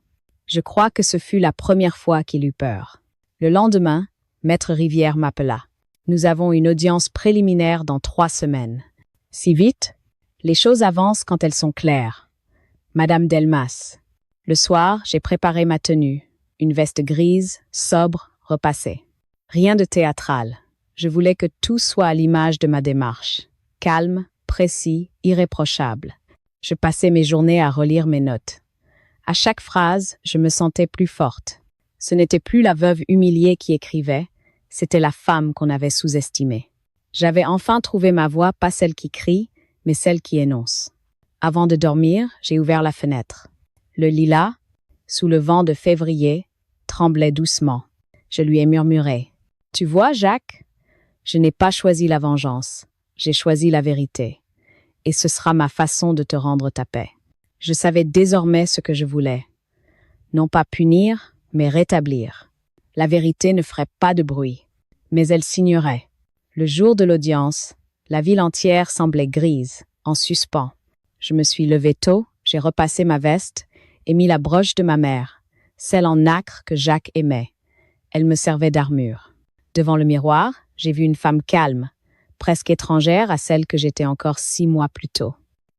Je crois que ce fut la première fois qu'il eut peur. Le lendemain, Maître Rivière m'appela. Nous avons une audience préliminaire dans 3 semaines. Si vite? Les choses avancent quand elles sont claires. Madame Delmas. Le soir, j'ai préparé ma tenue. Une veste grise, sobre, repassée. Rien de théâtral. Je voulais que tout soit à l'image de ma démarche. Calme, précis, irréprochable. Je passais mes journées à relire mes notes. À chaque phrase, je me sentais plus forte. Ce n'était plus la veuve humiliée qui écrivait, c'était la femme qu'on avait sous-estimée. J'avais enfin trouvé ma voix, pas celle qui crie, mais celle qui énonce. Avant de dormir, j'ai ouvert la fenêtre. Le lilas, sous le vent de février, tremblait doucement. Je lui ai murmuré. « Tu vois, Jacques, je n'ai pas choisi la vengeance, j'ai choisi la vérité. Et ce sera ma façon de te rendre ta paix. » Je savais désormais ce que je voulais. Non pas punir, mais rétablir. La vérité ne ferait pas de bruit, mais elle signerait. Le jour de l'audience, la ville entière semblait grise, en suspens. Je me suis levée tôt, j'ai repassé ma veste et mis la broche de ma mère, celle en nacre que Jacques aimait. Elle me servait d'armure. Devant le miroir, j'ai vu une femme calme, presque étrangère à celle que j'étais encore 6 mois plus tôt.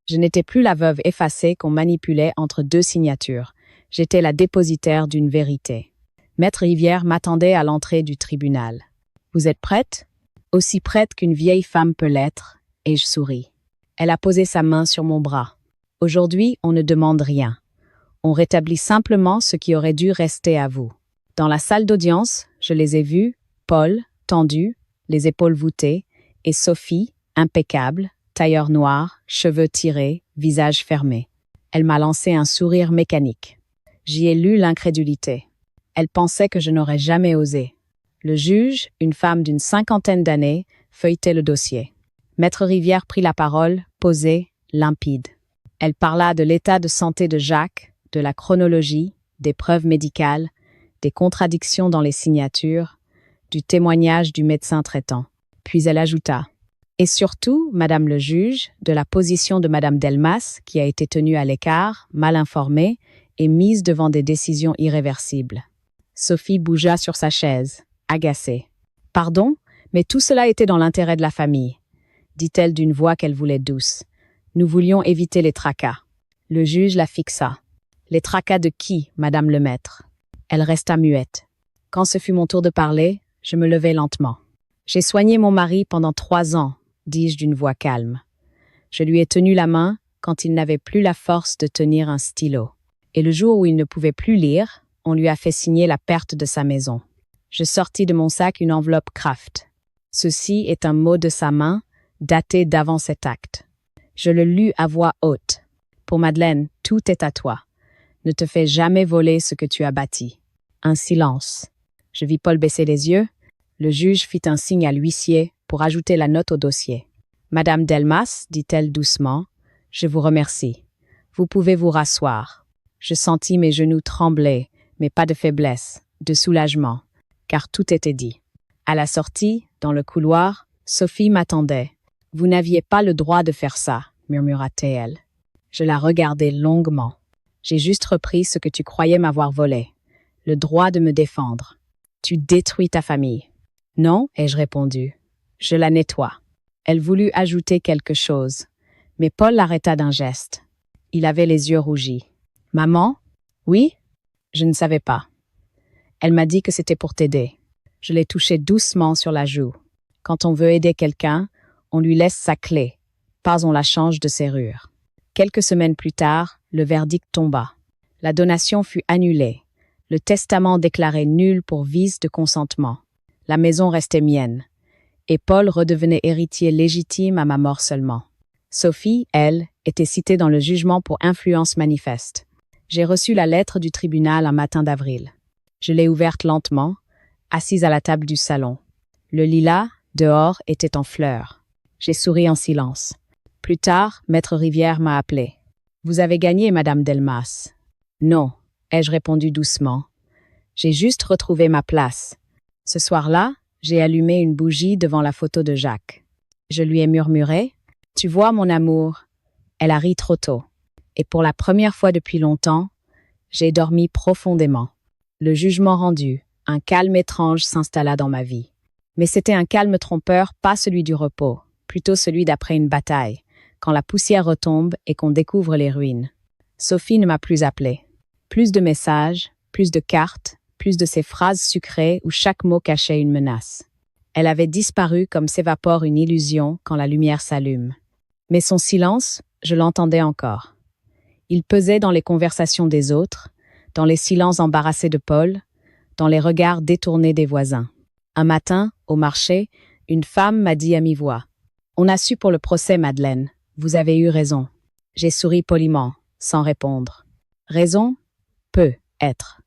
Je n'étais plus la veuve effacée qu'on manipulait entre 2 signatures. J'étais la dépositaire d'une vérité. Maître Rivière m'attendait à l'entrée du tribunal. « Vous êtes prête ?» Aussi prête qu'une vieille femme peut l'être, et je souris. Elle a posé sa main sur mon bras. Aujourd'hui, on ne demande rien. On rétablit simplement ce qui aurait dû rester à vous. Dans la salle d'audience, je les ai vus, Paul, tendu, les épaules voûtées, et Sophie, impeccable, tailleur noir, cheveux tirés, visage fermé. Elle m'a lancé un sourire mécanique. J'y ai lu l'incrédulité. Elle pensait que je n'aurais jamais osé. Le juge, une femme d'une 50aine d'années, feuilletait le dossier. Maître Rivière prit la parole, posée, limpide. Elle parla de l'état de santé de Jacques, de la chronologie, des preuves médicales, des contradictions dans les signatures, du témoignage du médecin traitant. Puis elle ajouta « Et surtout, Madame le juge, de la position de Madame Delmas, qui a été tenue à l'écart, mal informée, et mise devant des décisions irréversibles. » Sophie bougea sur sa chaise, agacée. « Pardon, mais tout cela était dans l'intérêt de la famille, » dit-elle d'une voix qu'elle voulait douce. « Nous voulions éviter les tracas. » Le juge la fixa. « Les tracas de qui, Madame le maître ?» Elle resta muette. Quand ce fut mon tour de parler, je me levai lentement. « J'ai soigné mon mari pendant 3 ans, » dis-je d'une voix calme. Je lui ai tenu la main quand il n'avait plus la force de tenir un stylo. Et le jour où il ne pouvait plus lire, on lui a fait signer la perte de sa maison. Je sortis de mon sac une enveloppe Kraft. Ceci est un mot de sa main, daté d'avant cet acte. Je le lus à voix haute. Pour Madeleine, tout est à toi. Ne te fais jamais voler ce que tu as bâti. Un silence. Je vis Paul baisser les yeux. Le juge fit un signe à l'huissier pour ajouter la note au dossier. « Madame Delmas, dit-elle doucement, je vous remercie. Vous pouvez vous rasseoir. » Je sentis mes genoux trembler, mais pas de faiblesse, de soulagement, car tout était dit. À la sortie, dans le couloir, Sophie m'attendait. Vous n'aviez pas le droit de faire ça, murmura-t-elle. Je la regardai longuement. J'ai juste repris ce que tu croyais m'avoir volé. Le droit de me défendre. Tu détruis ta famille. Non, ai-je répondu. Je la nettoie. Elle voulut ajouter quelque chose, mais Paul l'arrêta d'un geste. Il avait les yeux rougis. Maman? Oui? Je ne savais pas. Elle m'a dit que c'était pour t'aider. Je l'ai touché doucement sur la joue. Quand on veut aider quelqu'un, on lui laisse sa clé, pas on la change de serrure. Quelques semaines plus tard, le verdict tomba. La donation fut annulée. Le testament déclaré nul pour vice de consentement. La maison restait mienne. Et Paul redevenait héritier légitime à ma mort seulement. Sophie, elle, était citée dans le jugement pour influence manifeste. J'ai reçu la lettre du tribunal un matin d'avril. Je l'ai ouverte lentement, assise à la table du salon. Le lilas, dehors, était en fleurs. J'ai souri en silence. Plus tard, Maître Rivière m'a appelé. « Vous avez gagné, Madame Delmas. »« Non, » ai-je répondu doucement. « J'ai juste retrouvé ma place. » Ce soir-là, j'ai allumé une bougie devant la photo de Jacques. Je lui ai murmuré « Tu vois, mon amour, elle a ri trop tôt. » Et pour la première fois depuis longtemps, j'ai dormi profondément. Le jugement rendu, un calme étrange s'installa dans ma vie. Mais c'était un calme trompeur, pas celui du repos, plutôt celui d'après une bataille, quand la poussière retombe et qu'on découvre les ruines. Sophie ne m'a plus appelée. Plus de messages, plus de cartes, plus de ces phrases sucrées où chaque mot cachait une menace. Elle avait disparu comme s'évapore une illusion quand la lumière s'allume. Mais son silence, je l'entendais encore. Il pesait dans les conversations des autres, dans les silences embarrassés de Paul, dans les regards détournés des voisins. Un matin, au marché, une femme m'a dit à mi-voix « On a su pour le procès, Madeleine. Vous avez eu raison. » J'ai souri poliment, sans répondre. Raison? Peut être.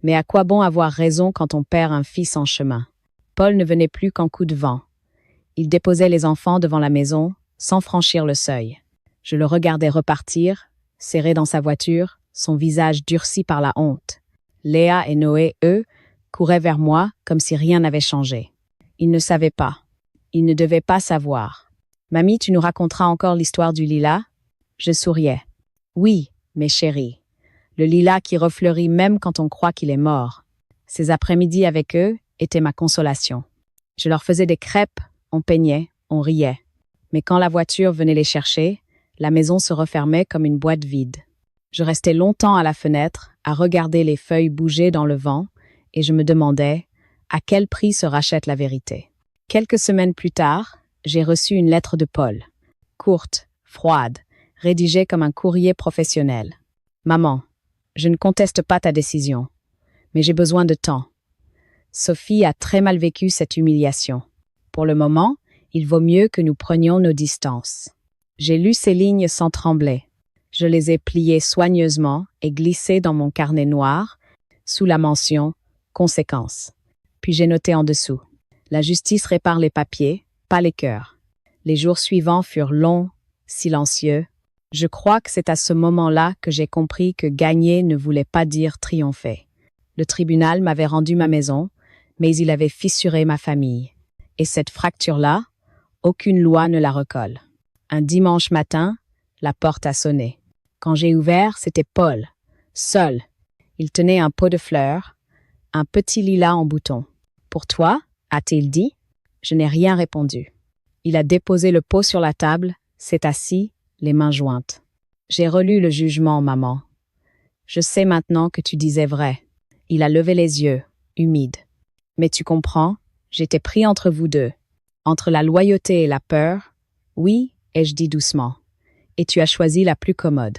Mais à quoi bon avoir raison quand on perd un fils en chemin? Paul ne venait plus qu'en coup de vent. Il déposait les enfants devant la maison, sans franchir le seuil. Je le regardais repartir, serré dans sa voiture, son visage durci par la honte. Léa et Noé, eux, couraient vers moi comme si rien n'avait changé. Ils ne savaient pas. Ils ne devaient pas savoir. « Mamie, tu nous raconteras encore l'histoire du lilas ?» Je souriais. « Oui, mes chéris. Le lilas qui refleurit même quand on croit qu'il est mort. Ces après-midi avec eux étaient ma consolation. Je leur faisais des crêpes, on peignait, on riait. Mais quand la voiture venait les chercher, la maison se refermait comme une boîte vide. Je restais longtemps à la fenêtre, à regarder les feuilles bouger dans le vent, et je me demandais à quel prix se rachète la vérité. Quelques semaines plus tard, j'ai reçu une lettre de Paul. Courte, froide, rédigée comme un courrier professionnel. « Maman, je ne conteste pas ta décision, mais j'ai besoin de temps. Sophie a très mal vécu cette humiliation. Pour le moment, il vaut mieux que nous prenions nos distances. » J'ai lu ces lignes sans trembler. Je les ai pliées soigneusement et glissées dans mon carnet noir, sous la mention « Conséquences ». Puis j'ai noté en dessous. La justice répare les papiers, pas les cœurs. Les jours suivants furent longs, silencieux. Je crois que c'est à ce moment-là que j'ai compris que gagner ne voulait pas dire triompher. Le tribunal m'avait rendu ma maison, mais il avait fissuré ma famille. Et cette fracture-là, aucune loi ne la recolle. Un dimanche matin, la porte a sonné. Quand j'ai ouvert, c'était Paul, seul. Il tenait un pot de fleurs, un petit lilas en bouton. « Pour toi ?» a-t-il dit. Je n'ai rien répondu. Il a déposé le pot sur la table, s'est assis, les mains jointes. J'ai relu le jugement, maman. Je sais maintenant que tu disais vrai. Il a levé les yeux, humide. Mais tu comprends, j'étais pris entre vous deux. Entre la loyauté et la peur, oui, ai-je dit doucement. Et tu as choisi la plus commode.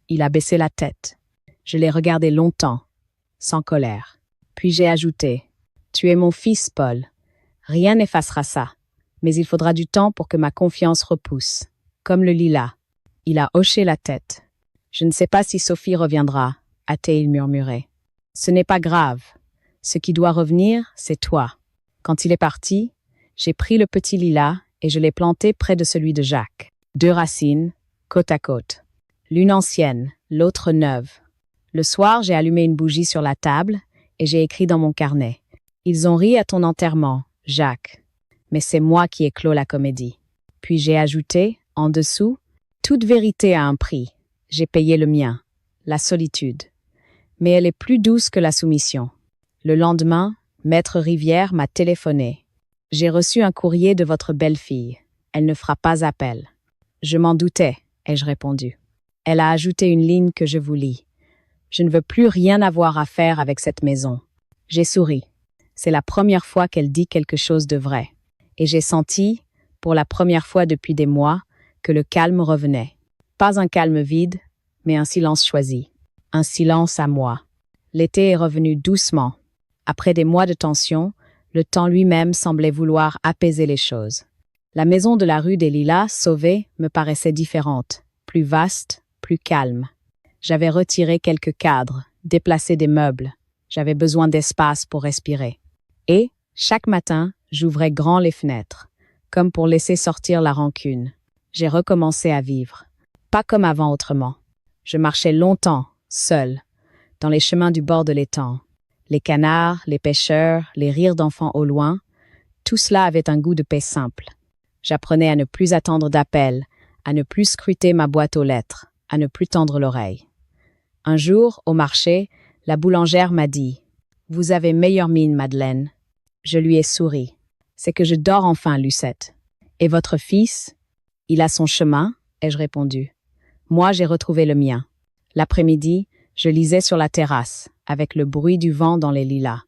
Il a baissé la tête. Je l'ai regardé longtemps, sans colère. Puis j'ai ajouté, tu es mon fils, Paul. Rien n'effacera ça. Mais il faudra du temps pour que ma confiance repousse. Comme le lilas. Il a hoché la tête. Je ne sais pas si Sophie reviendra, a-t-il murmuré. Ce n'est pas grave. Ce qui doit revenir, c'est toi. Quand il est parti, j'ai pris le petit lilas et je l'ai planté près de celui de Jacques. 2 racines, côte à côte. L'une ancienne, l'autre neuve. Le soir, j'ai allumé une bougie sur la table et j'ai écrit dans mon carnet. Ils ont ri à ton enterrement, Jacques. Mais c'est moi qui ai clos la comédie. Puis j'ai ajouté, en dessous, toute vérité a un prix. J'ai payé le mien, la solitude. Mais elle est plus douce que la soumission. Le lendemain, Maître Rivière m'a téléphoné. J'ai reçu un courrier de votre belle-fille. Elle ne fera pas appel. Je m'en doutais, ai-je répondu. Elle a ajouté une ligne que je vous lis. Je ne veux plus rien avoir à faire avec cette maison. J'ai souri. C'est la première fois qu'elle dit quelque chose de vrai. Et j'ai senti, pour la première fois depuis des mois, que le calme revenait. Pas un calme vide, mais un silence choisi. Un silence à moi. L'été est revenu doucement. Après des mois de tension, le temps lui-même semblait vouloir apaiser les choses. La maison de la rue des Lilas, sauvée, me paraissait différente, plus vaste, plus calme. J'avais retiré quelques cadres, déplacé des meubles. J'avais besoin d'espace pour respirer. Et, chaque matin, j'ouvrais grand les fenêtres, comme pour laisser sortir la rancune. J'ai recommencé à vivre. Pas comme avant autrement. Je marchais longtemps, seul, dans les chemins du bord de l'étang. Les canards, les pêcheurs, les rires d'enfants au loin, tout cela avait un goût de paix simple. J'apprenais à ne plus attendre d'appel, à ne plus scruter ma boîte aux lettres, à ne plus tendre l'oreille. Un jour, au marché, la boulangère m'a dit « Vous avez meilleure mine, Madeleine. » Je lui ai souri. « C'est que je dors enfin, Lucette. »« Et votre fils ?»« Il a son chemin, » ai-je répondu. Moi, j'ai retrouvé le mien. L'après-midi, je lisais sur la terrasse, avec le bruit du vent dans les lilas.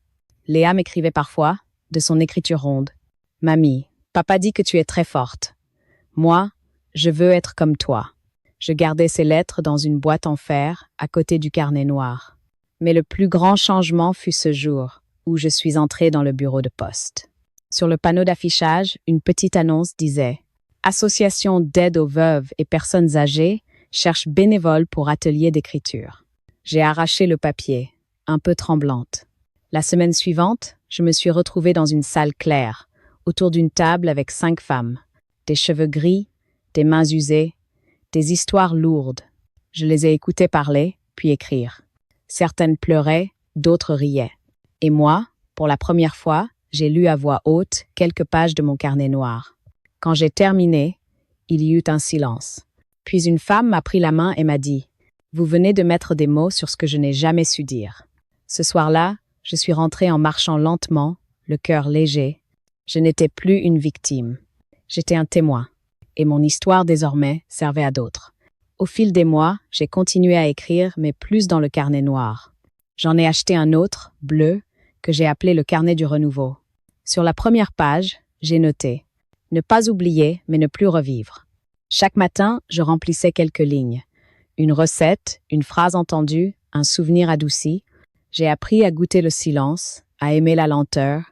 Léa m'écrivait parfois, de son écriture ronde. « Mamie, papa dit que tu es très forte. Moi, je veux être comme toi. » Je gardais ces lettres dans une boîte en fer, à côté du carnet noir. Mais le plus grand changement fut ce jour, où je suis entrée dans le bureau de poste. Sur le panneau d'affichage, une petite annonce disait « Association d'aide aux veuves et personnes âgées cherche bénévoles pour atelier d'écriture. » J'ai arraché le papier, un peu tremblante. La semaine suivante, je me suis retrouvée dans une salle claire, autour d'une table avec 5 femmes. Des cheveux gris, des mains usées, des histoires lourdes. Je les ai écoutées parler, puis écrire. Certaines pleuraient, d'autres riaient. Et moi, pour la première fois, j'ai lu à voix haute quelques pages de mon carnet noir. Quand j'ai terminé, il y eut un silence. Puis une femme m'a pris la main et m'a dit « Vous venez de mettre des mots sur ce que je n'ai jamais su dire. » Ce soir-là, je suis rentrée en marchant lentement, le cœur léger. Je n'étais plus une victime. J'étais un témoin. Et mon histoire, désormais, servait à d'autres. Au fil des mois, j'ai continué à écrire, mais plus dans le carnet noir. J'en ai acheté un autre, bleu, que j'ai appelé le carnet du renouveau. Sur la première page, j'ai noté « Ne pas oublier, mais ne plus revivre ». Chaque matin, je remplissais quelques lignes. Une recette, une phrase entendue, un souvenir adouci. J'ai appris à goûter le silence, à aimer la lenteur,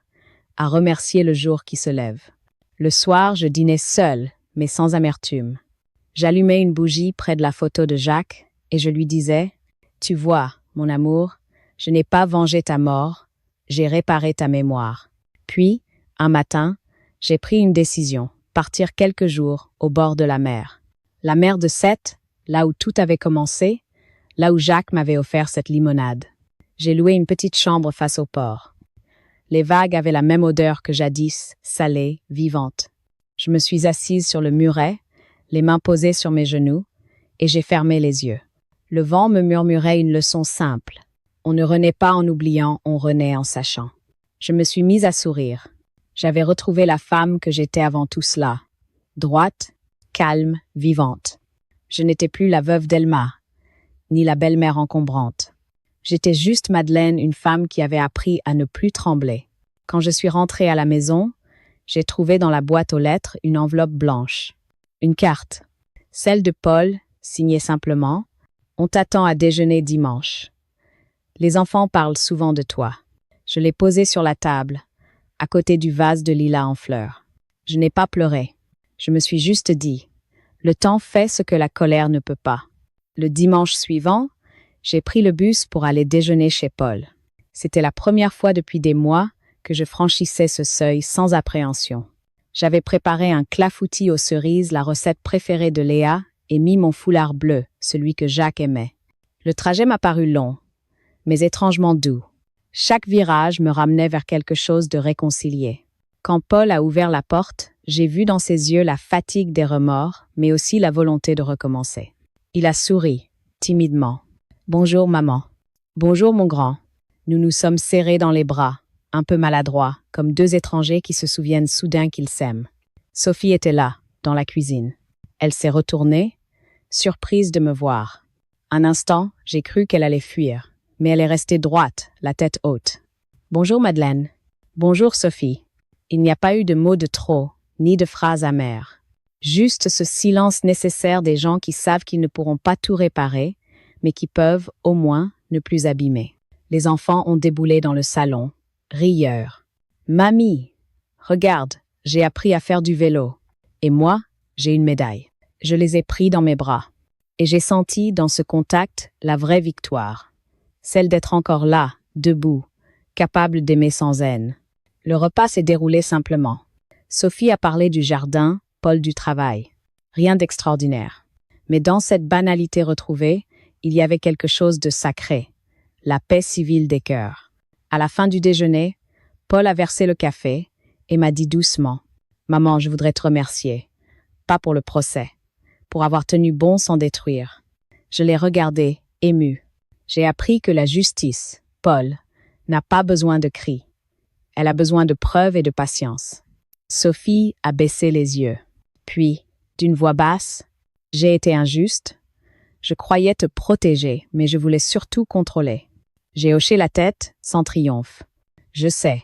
à remercier le jour qui se lève. Le soir, je dînais seule, mais sans amertume. J'allumais une bougie près de la photo de Jacques et je lui disais « Tu vois, mon amour, je n'ai pas vengé ta mort, j'ai réparé ta mémoire. » Puis, un matin, j'ai pris une décision, partir quelques jours au bord de la mer. La mer de Sète, là où tout avait commencé, là où Jacques m'avait offert cette limonade. J'ai loué une petite chambre face au port. Les vagues avaient la même odeur que jadis, salée, vivante. Je me suis assise sur le muret, les mains posées sur mes genoux, et j'ai fermé les yeux. Le vent me murmurait une leçon simple. On ne renaît pas en oubliant, on renaît en sachant. Je me suis mise à sourire. J'avais retrouvé la femme que j'étais avant tout cela. Droite, calme, vivante. Je n'étais plus la veuve d'Elma, ni la belle-mère encombrante. J'étais juste Madeleine, une femme qui avait appris à ne plus trembler. Quand je suis rentrée à la maison, j'ai trouvé dans la boîte aux lettres une enveloppe blanche. Une carte. Celle de Paul, signée simplement « On t'attend à déjeuner dimanche. » Les enfants parlent souvent de toi. Je l'ai posée sur la table, à côté du vase de lilas en fleurs. Je n'ai pas pleuré. Je me suis juste dit « Le temps fait ce que la colère ne peut pas. » Le dimanche suivant, j'ai pris le bus pour aller déjeuner chez Paul. C'était la première fois depuis des mois que je franchissais ce seuil sans appréhension. J'avais préparé un clafoutis aux cerises, la recette préférée de Léa, et mis mon foulard bleu, celui que Jacques aimait. Le trajet m'a paru long, mais étrangement doux. Chaque virage me ramenait vers quelque chose de réconcilié. Quand Paul a ouvert la porte, j'ai vu dans ses yeux la fatigue des remords, mais aussi la volonté de recommencer. Il a souri, timidement. « Bonjour, maman. »« Bonjour, mon grand. » Nous nous sommes serrés dans les bras, un peu maladroits, comme deux étrangers qui se souviennent soudain qu'ils s'aiment. Sophie était là, dans la cuisine. Elle s'est retournée, surprise de me voir. Un instant, j'ai cru qu'elle allait fuir, mais elle est restée droite, la tête haute. « Bonjour, Madeleine. »« Bonjour, Sophie. » Il n'y a pas eu de mots de trop, ni de phrases amères. Juste ce silence nécessaire des gens qui savent qu'ils ne pourront pas tout réparer, mais qui peuvent, au moins, ne plus abîmer. Les enfants ont déboulé dans le salon, rieurs. « Mamie, regarde, j'ai appris à faire du vélo. Et moi, j'ai une médaille. » Je les ai pris dans mes bras. Et j'ai senti dans ce contact la vraie victoire. Celle d'être encore là, debout, capable d'aimer sans haine. Le repas s'est déroulé simplement. Sophie a parlé du jardin, Paul du travail. Rien d'extraordinaire. Mais dans cette banalité retrouvée, il y avait quelque chose de sacré. La paix civile des cœurs. À la fin du déjeuner, Paul a versé le café et m'a dit doucement « Maman, je voudrais te remercier. Pas pour le procès. Pour avoir tenu bon sans détruire. » Je l'ai regardé, ému. J'ai appris que la justice, Paul, n'a pas besoin de cris. Elle a besoin de preuves et de patience. Sophie a baissé les yeux. Puis, d'une voix basse, « J'ai été injuste. Je croyais te protéger, mais je voulais surtout contrôler. » J'ai hoché la tête, sans triomphe. « Je sais,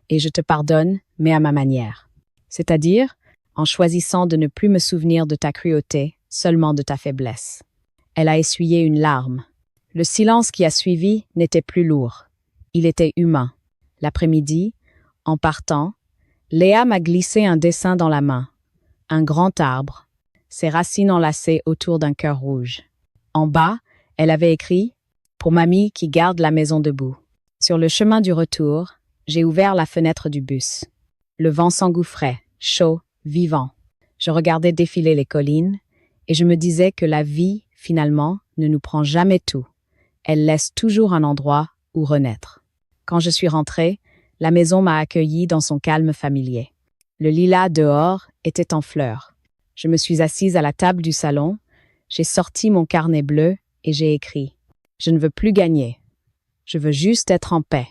et je te pardonne, mais à ma manière. C'est-à-dire, en choisissant de ne plus me souvenir de ta cruauté, seulement de ta faiblesse. » Elle a essuyé une larme. Le silence qui a suivi n'était plus lourd. Il était humain. L'après-midi, en partant, Léa m'a glissé un dessin dans la main. Un grand arbre, ses racines enlacées autour d'un cœur rouge. En bas, elle avait écrit « Pour mamie qui garde la maison debout ». Sur le chemin du retour, j'ai ouvert la fenêtre du bus. Le vent s'engouffrait, chaud, vivant. Je regardais défiler les collines et je me disais que la vie, finalement, ne nous prend jamais tout. Elle laisse toujours un endroit où renaître. Quand je suis rentrée, la maison m'a accueillie dans son calme familier. Le lilas dehors était en fleurs. Je me suis assise à la table du salon, j'ai sorti mon carnet bleu et j'ai écrit « Je ne veux plus gagner. Je veux juste être en paix. »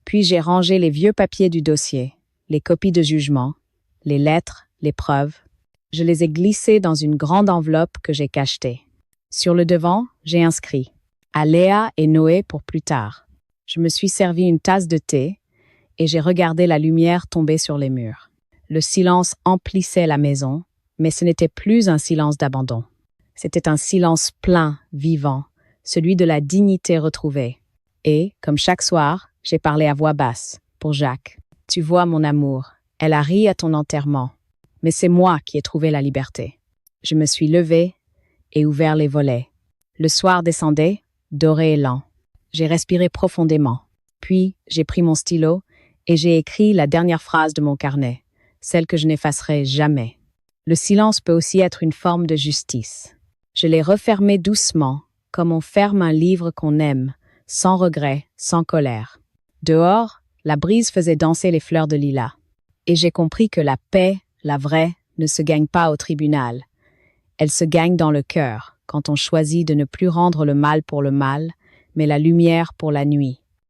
Puis j'ai rangé les vieux papiers du dossier, les copies de jugement, les lettres, les preuves. Je les ai glissés dans une grande enveloppe que j'ai cachetée. Sur le devant, j'ai inscrit « À Léa et Noé pour plus tard ». Je me suis servi une tasse de thé et j'ai regardé la lumière tomber sur les murs. Le silence emplissait la maison, mais ce n'était plus un silence d'abandon. C'était un silence plein, vivant, celui de la dignité retrouvée. Et, comme chaque soir, j'ai parlé à voix basse, pour Jacques. « Tu vois, mon amour, elle a ri à ton enterrement, mais c'est moi qui ai trouvé la liberté. » Je me suis levée et ouvert les volets. Le soir descendait, doré et lent. J'ai respiré profondément. Puis, j'ai pris mon stylo et j'ai écrit la dernière phrase de mon carnet, celle que je n'effacerai jamais. Le silence peut aussi être une forme de justice. Je l'ai refermé doucement, comme on ferme un livre qu'on aime, sans regret, sans colère. Dehors, la brise faisait danser les fleurs de lilas. Et j'ai compris que la paix, la vraie, ne se gagne pas au tribunal. Elle se gagne dans le cœur, quand on choisit de ne plus rendre le mal pour le mal, mais la lumière pour la nuit.